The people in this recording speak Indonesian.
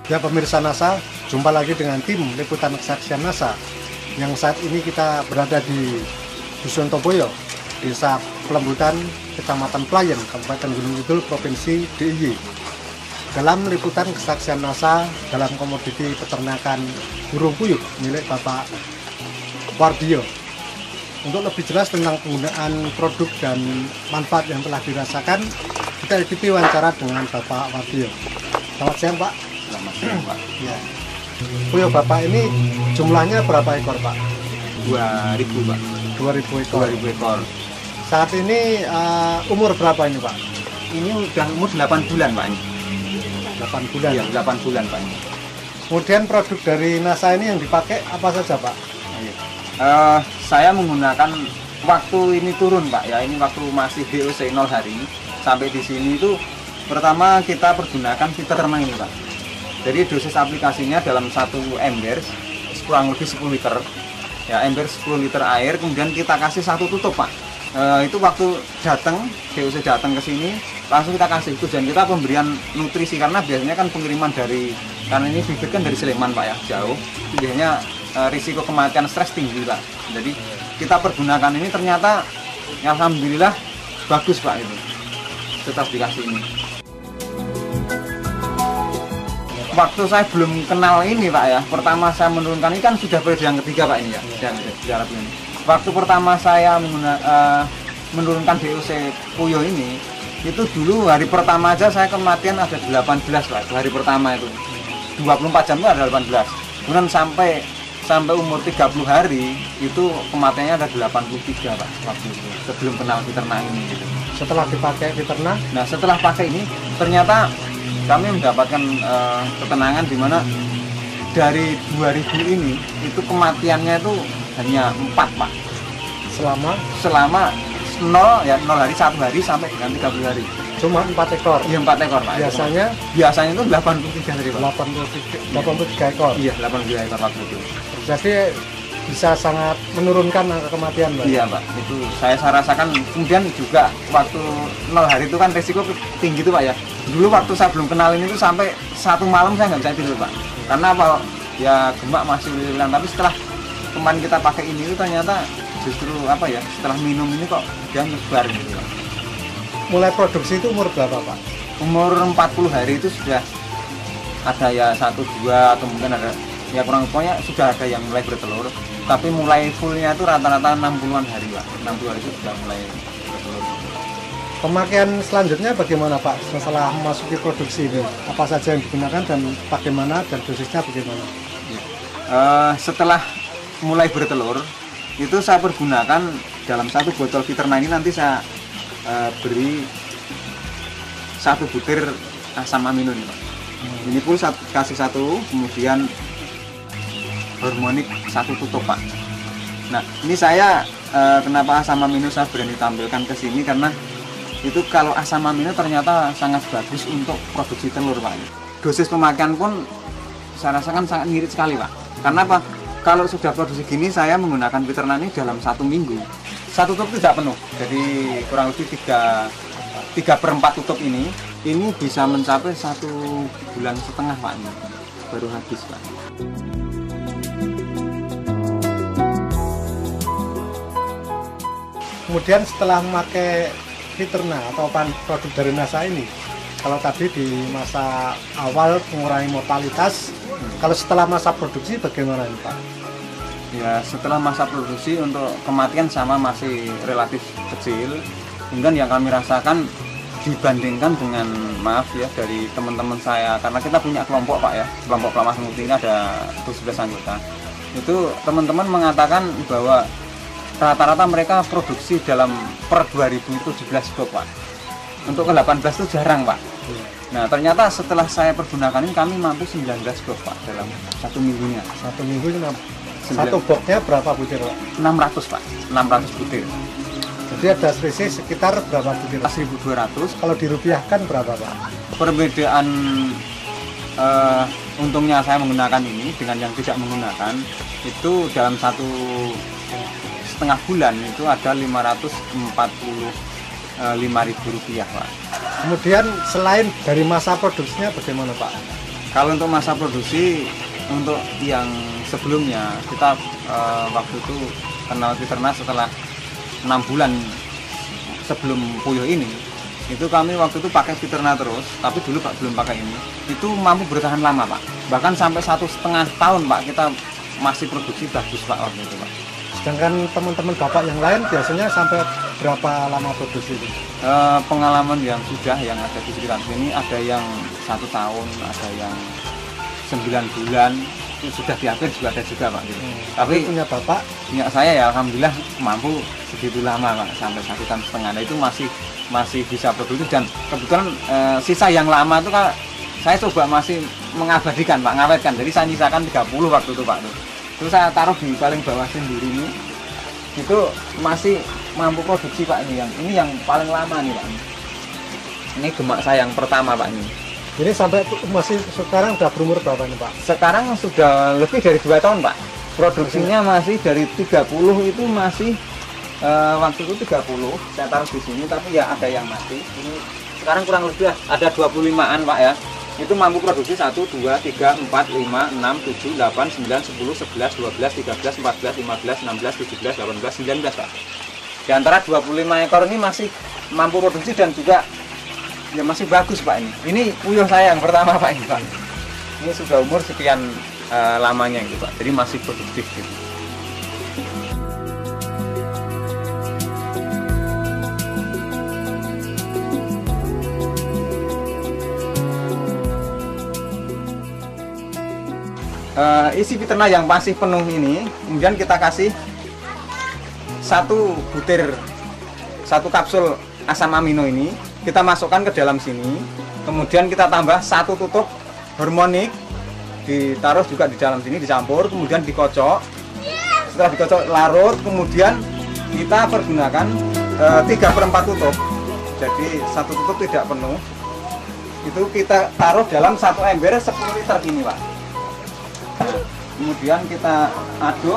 Ya pemirsa NASA, jumpa lagi dengan tim Liputan Kesaksian NASA yang saat ini kita berada di Dusun Toboyo, Desa Pelembutan, Kecamatan Pelayan, Kabupaten Gunung Kidul, Provinsi DIY. Dalam Liputan Kesaksian NASA dalam komoditi peternakan burung puyuh milik Bapak Wardio. Untuk lebih jelas tentang penggunaan produk dan manfaat yang telah dirasakan, kita ikuti wawancara dengan Bapak Wardio. Selamat siang, Pak. Selamat siang, Pak. Ya. Puyuh Bapak ini jumlahnya berapa ekor, Pak? 2000, Pak. 2000 ekor. 2000 ekor. Saat ini umur berapa ini, Pak? Ini udah umur 8 bulan, Pak. 8 bulan. Iya, 8 bulan, Pak. Kemudian produk dari NASA ini yang dipakai apa saja, Pak? Saya menggunakan waktu ini turun, Pak. Ya, ini waktu masih DOC 0 hari sampai di sini itu pertama kita pergunakan filter renang ini, Pak. Jadi dosis aplikasinya dalam satu ember kurang lebih 10 liter. Ya, ember 10 liter air, kemudian kita kasih satu tutup, Pak. Itu waktu datang DOC datang ke sini langsung kita kasih itu, dan kita pemberian nutrisi karena biasanya kan pengiriman dari, karena ini bibit kan dari Sleman, Pak, ya, jauh. Itu biasanya risiko kematian stres tinggi, Pak. Jadi kita pergunakan ini ternyata ya, alhamdulillah bagus, Pak, itu tetap dikasih ini. Waktu saya belum kenal ini, Pak, ya, pertama saya menurunkan ini kan sudah periode yang ketiga, Pak, ini ya, jarak ini. Waktu pertama saya menurunkan DOC puyuh ini, itu dulu hari pertama aja saya kematian ada 18, Pak, hari pertama itu 24 jam itu ada 18. Kemudian sampai umur 30 hari itu kematiannya ada 83, Pak, waktu itu sebelum kenal peternak ini gitu. Setelah dipakai peternak? Nah, setelah pakai ini ternyata kami mendapatkan ketenangan di mana dari 2000 ini itu kematiannya itu hanya 4, Pak. Selama 0 hari 1 hari sampai dengan 30 hari. Cuma 4 ekor. Iya, 4 ekor, Pak. Biasanya itu 83 hari, Pak. 83 ekor. Iya, 83 ekor waktu itu. Jadi bisa sangat menurunkan angka kematian, Pak. Iya, Pak. Itu saya rasakan. Kemudian juga waktu 0 hari itu kan resiko tinggi tuh, Pak, ya. Dulu waktu saya belum kenal ini tuh sampai 1 malam saya nggak bisa tidur, Pak. Karena apa? Ya gemak masih hilang. Tapi setelah kemarin kita pakai ini itu ternyata justru apa ya? Setelah minum ini kok dia nyebar gitu, Pak. Mulai produksi itu umur berapa, Pak? Umur 40 hari itu sudah ada ya 1, 2 atau mungkin ada ya kurang, pokoknya sudah ada yang mulai bertelur. Tapi mulai fullnya itu rata-rata 60-an hari, Pak. 60 hari itu sudah mulai bertelur. Pemakaian selanjutnya bagaimana, Pak, setelah memasuki produksi ini? Apa saja yang digunakan dan bagaimana, dan dosisnya bagaimana? Setelah mulai bertelur itu saya pergunakan dalam satu botol Viterna ini, nanti saya beri 1 butir asam amino ini, Pak. Ini pun kasih 1, kemudian hormonik 1 tutup, Pak. Nah, ini saya kenapa asam amino saya berani tampilkan ke sini karena itu kalau asam amino ternyata sangat bagus untuk produksi telur, Pak. Dosis pemakaian pun saya rasakan sangat ngirit sekali, Pak. Karena apa? Kalau sudah produksi gini saya menggunakan Viterna ini dalam 1 minggu. 1 tutup tidak penuh, jadi kurang lebih 3/4 tutup ini bisa mencapai 1,5 bulan, Pak, ini baru habis, Pak. Kemudian setelah memakai Viterna atau produk dari NASA ini, kalau tadi di masa awal mengurangi mortalitas, kalau setelah masa produksi bagaimana ini, Pak? Ya, setelah masa produksi untuk kematian sama masih relatif kecil. Kemudian yang kami rasakan dibandingkan dengan, maaf ya, dari teman-teman saya, karena kita punya kelompok, Pak, ya, kelompok Pelamar Mukti ini ada 11 anggota. Itu teman-teman mengatakan bahwa rata-rata mereka produksi dalam per 2017 box, Pak. Untuk ke 18 itu jarang, Pak. Nah, ternyata setelah saya pergunakan ini kami mampu 19 box, Pak, dalam 1 minggunya. 1 minggu satu boxnya berapa butir, Pak? 600, Pak. 600 butir. Jadi ada selisih sekitar berapa butir? 1.200. Kalau dirupiahkan berapa, Pak? Perbedaan untungnya saya menggunakan ini dengan yang tidak menggunakan itu dalam 1,5 bulan itu ada Rp545.000, Pak. Kemudian selain dari masa produksinya bagaimana, Pak? Kalau untuk masa produksi, untuk yang sebelumnya kita waktu itu kenal Peternak setelah 6 bulan sebelum puyuh ini, itu kami waktu itu pakai Peternak terus, tapi dulu Pak belum pakai ini. Itu mampu bertahan lama Pak, bahkan sampai 1,5 tahun Pak kita masih produksi bagus Pak waktu itu Pak. Sedangkan teman-teman Bapak yang lain biasanya sampai berapa lama produksi itu? Pengalaman yang sudah yang ada di sekitar sini ada yang 1 tahun, ada yang 9 bulan, itu sudah di akhir juga ada juga Pak. Tapi punya Bapak? Punya saya ya alhamdulillah mampu segitu lama Pak, sampai 1,5 tahun. Nah, itu masih bisa produksi, dan kebetulan sisa yang lama itu kan saya coba masih mengabadikan Pak, ngawetkan. Jadi saya nyisakan 30 waktu itu Pak. Terus saya taruh di paling bawah sendiri ini, itu masih mampu produksi Pak. Ini yang paling lama nih Pak. Ini gemak saya yang pertama Pak ini. Ini sampai masih sekarang udah berumur berapa nih Pak? Sekarang sudah lebih dari 2 tahun Pak. Produksinya masih dari 30 itu masih waktu itu 30 saya taruh di sini, tapi ya ada yang mati. Ini sekarang kurang lebih ada 25-an Pak ya. Itu mampu produksi 1, 2, 3, 4, 5, 6, 7, 8, 9, 10, 11, 12, 13, 14, 15, 16, 17, 18, 19 Pak. Di antara 25 ekor ini masih mampu produksi dan juga ya masih bagus Pak ini. Ini puyuh saya yang pertama Pak ini Pak. Ini sudah umur sekian lamanya gitu Pak. Jadi masih produktif gitu. Isi Peternak yang masih penuh ini, kemudian kita kasih 1 kapsul asam amino ini, kita masukkan ke dalam sini, kemudian kita tambah 1 tutup hormonik, ditaruh juga di dalam sini, dicampur, kemudian dikocok. Setelah dikocok larut, kemudian kita pergunakan 3/4 tutup, jadi 1 tutup tidak penuh. Itu kita taruh dalam 1 ember 10 liter ini Pak. Kemudian kita aduk.